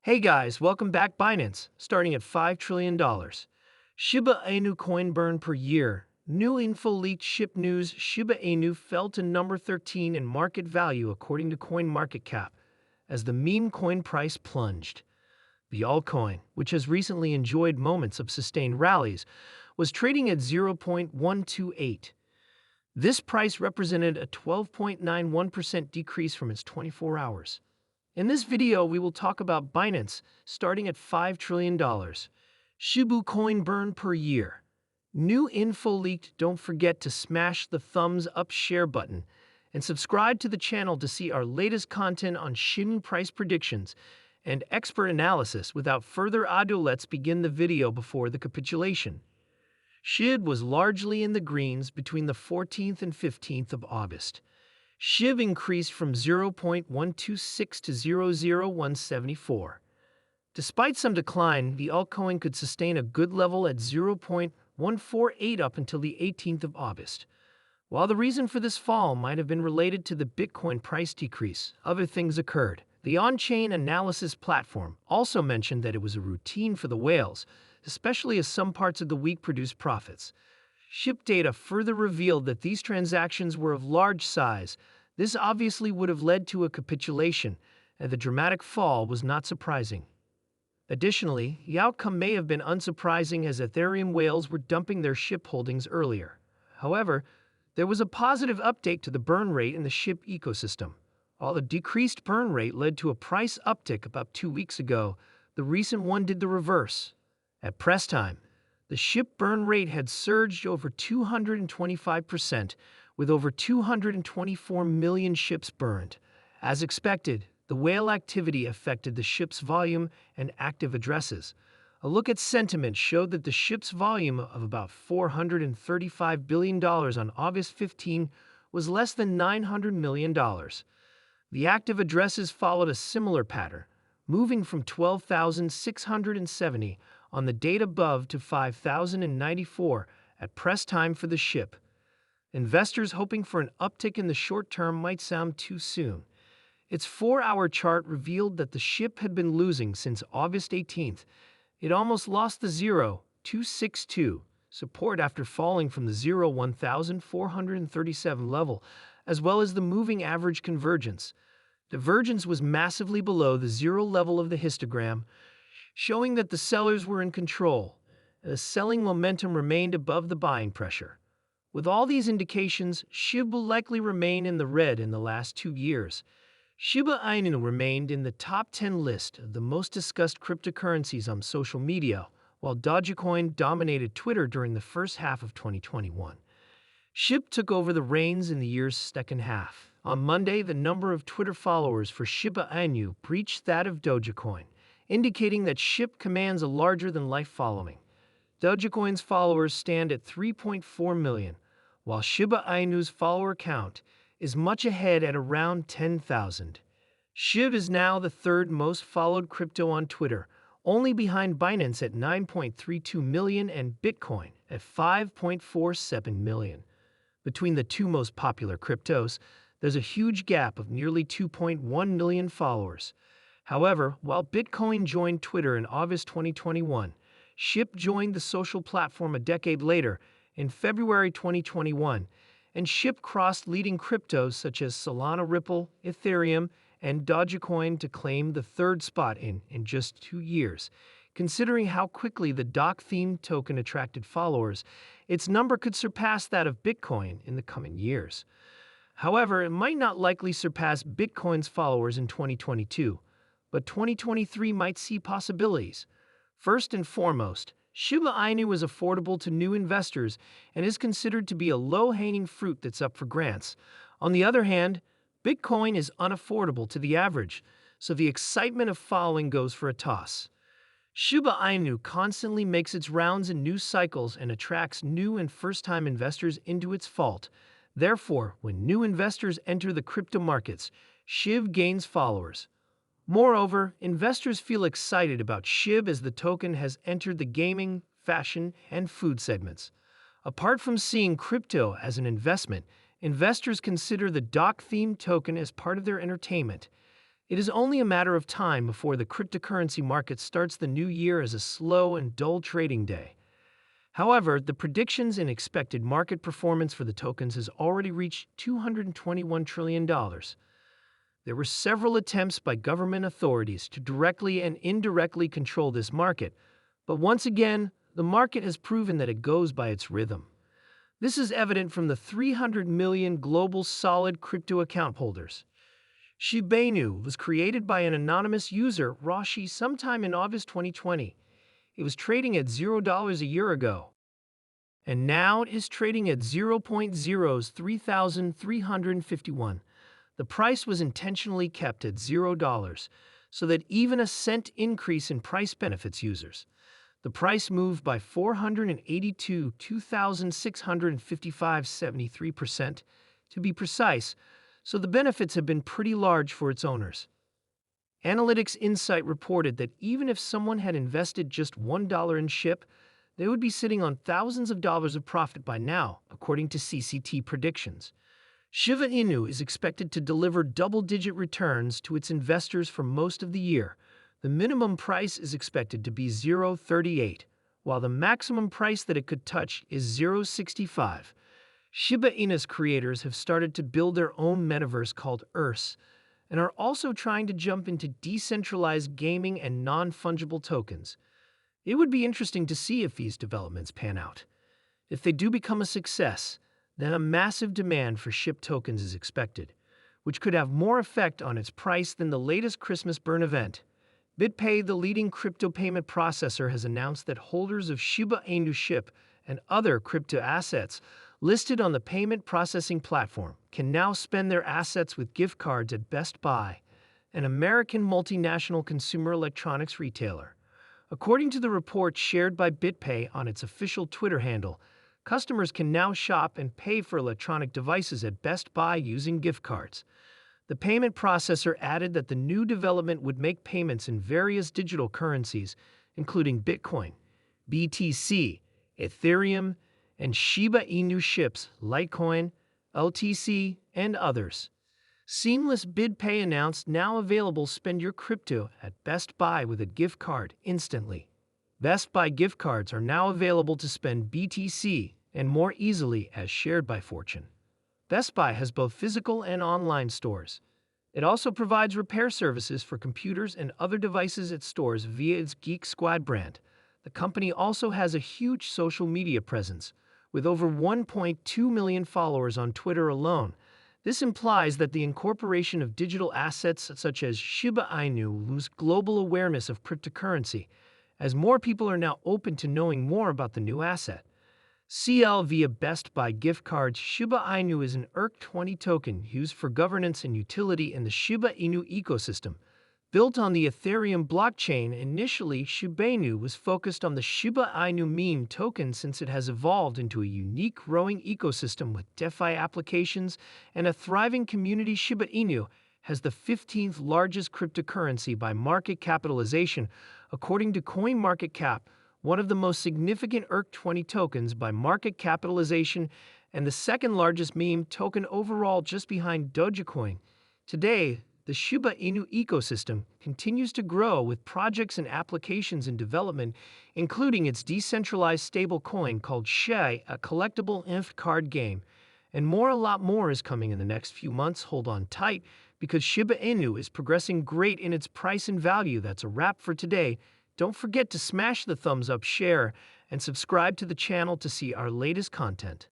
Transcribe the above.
Hey guys, welcome back Binance, starting at $5 trillion. Shiba Inu coin burn per year. New info leaked Shib news. Shiba Inu fell to number 13 in market value according to CoinMarketCap, as the meme coin price plunged. The altcoin, which has recently enjoyed moments of sustained rallies, was trading at 0.128. This price represented a 12.91% decrease from its 24 hours. In this video, we will talk about Binance, starting at $5 trillion. Shiba coin burn per year. New info leaked. Don't forget to smash the thumbs up share button and subscribe to the channel to see our latest content on Shiba price predictions and expert analysis. Without further ado, let's begin the video. Before the capitulation, Shib was largely in the greens between the 14th and 15th of August. Shib increased from 0.126 to 0.0174. Despite some decline, the altcoin could sustain a good level at 0.148 up until the 18th of August. While the reason for this fall might have been related to the Bitcoin price decrease, other things occurred. The on-chain analysis platform also mentioned that it was a routine for the whales, especially as some parts of the week produced profits. Shib data further revealed that these transactions were of large size. This obviously would have led to a capitulation, and the dramatic fall was not surprising. Additionally, the outcome may have been unsurprising as Ethereum whales were dumping their Shib holdings earlier. However, there was a positive update to the burn rate in the Shib ecosystem. While the decreased burn rate led to a price uptick about 2 weeks ago, the recent one did the reverse. At press time, the Shib burn rate had surged over 225%, with over 224 million ships burned. As expected, the whale activity affected the ship's volume and active addresses. A look at sentiment showed that the ship's volume of about $435 billion on August 15 was less than $900 million. The active addresses followed a similar pattern, moving from 12,670 on the date above to 5,094 at press time for the Shib. Investors hoping for an uptick in the short term might sound too soon. Its 4-hour chart revealed that the Shib had been losing since August 18th. It almost lost the 0.262 support after falling from the 0.1437 level, as well as the moving average convergence. Divergence was massively below the zero level of the histogram, showing that the sellers were in control, and the selling momentum remained above the buying pressure. With all these indications, Shib will likely remain in the red in the last 2 years. Shiba Inu remained in the top 10 list of the most discussed cryptocurrencies on social media, while Dogecoin dominated Twitter during the first half of 2021. Shib took over the reins in the year's second half. On Monday, the number of Twitter followers for Shiba Inu breached that of Dogecoin, indicating that Shib commands a larger-than-life following. Dogecoin's followers stand at 3.4 million, while Shiba Inu's follower count is much ahead at around 10,000. Shib is now the third most followed crypto on Twitter, only behind Binance at 9.32 million and Bitcoin at 5.47 million. Between the two most popular cryptos, there's a huge gap of nearly 2.1 million followers. However, while Bitcoin joined Twitter in August 2021, Shib joined the social platform a decade later, in February 2021, and Shib crossed leading cryptos such as Solana, Ripple, Ethereum, and Dogecoin to claim the third spot in just 2 years. Considering how quickly the DOC-themed token attracted followers, its number could surpass that of Bitcoin in the coming years. However, it might not likely surpass Bitcoin's followers in 2022, but 2023 might see possibilities. First and foremost, Shiba Inu is affordable to new investors and is considered to be a low-hanging fruit that's up for grabs. On the other hand, Bitcoin is unaffordable to the average, so the excitement of following goes for a toss. Shiba Inu constantly makes its rounds in news cycles and attracts new and first-time investors into its fold. Therefore, when new investors enter the crypto markets, Shib gains followers. Moreover, investors feel excited about Shib as the token has entered the gaming, fashion, and food segments. Apart from seeing crypto as an investment, investors consider the DOC-themed token as part of their entertainment. It is only a matter of time before the cryptocurrency market starts the new year as a slow and dull trading day. However, the predictions and expected market performance for the tokens has already reached $221 trillion. There were several attempts by government authorities to directly and indirectly control this market, but once again, the market has proven that it goes by its rhythm. This is evident from the 300 million global solid crypto account holders. Shiba Inu was created by an anonymous user, Rashi, sometime in August 2020. It was trading at $0 a year ago, and now it is trading at 0.03,351. The price was intentionally kept at $0 so that even a cent increase in price benefits users. The price moved by 482,2,655.73%, to be precise, so the benefits have been pretty large for its owners. Analytics Insight reported that even if someone had invested just $1 in Shib, they would be sitting on thousands of dollars of profit by now, according to CCT predictions. Shiba Inu is expected to deliver double-digit returns to its investors for most of the year. The minimum price is expected to be $0.38, while the maximum price that it could touch is $0.65. Shiba Inu's creators have started to build their own metaverse called Earth, and are also trying to jump into decentralized gaming and non-fungible tokens. It would be interesting to see if these developments pan out. If they do become a success, then a massive demand for Shib tokens is expected, which could have more effect on its price than the latest Christmas burn event. BitPay, the leading crypto payment processor, has announced that holders of Shiba Inu Shib and other crypto assets listed on the payment processing platform can now spend their assets with gift cards at Best Buy, an American multinational consumer electronics retailer. According to the report shared by BitPay on its official Twitter handle, customers can now shop and pay for electronic devices at Best Buy using gift cards. The payment processor added that the new development would make payments in various digital currencies, including Bitcoin, BTC, Ethereum, and Shiba Inu Shib's Litecoin, LTC, and others. Seamless BitPay announced now available: spend your crypto at Best Buy with a gift card instantly. Best Buy gift cards are now available to spend BTC and more easily, as shared by Fortune. Best Buy has both physical and online stores. It also provides repair services for computers and other devices at stores via its Geek Squad brand. The company also has a huge social media presence, with over 1.2 million followers on Twitter alone. This implies that the incorporation of digital assets such as Shiba Inu lose global awareness of cryptocurrency, as more people are now open to knowing more about the new asset. CL via Best Buy gift cards. Shiba Inu is an ERC20 token used for governance and utility in the Shiba Inu ecosystem. Built on the Ethereum blockchain, initially Shiba Inu was focused on the Shiba Inu meme token, since it has evolved into a unique growing ecosystem with DeFi applications and a thriving community. Shiba Inu has the 15th largest cryptocurrency by market capitalization, according to CoinMarketCap, one of the most significant ERC20 tokens by market capitalization, and the second largest meme token overall, just behind Dogecoin. Today, the Shiba Inu ecosystem continues to grow with projects and applications in development, including its decentralized stablecoin called Shib, a collectible NFT card game. And a lot more is coming in the next few months. Hold on tight, because Shiba Inu is progressing great in its price and value. That's a wrap for today. Don't forget to smash the thumbs up, share, and subscribe to the channel to see our latest content.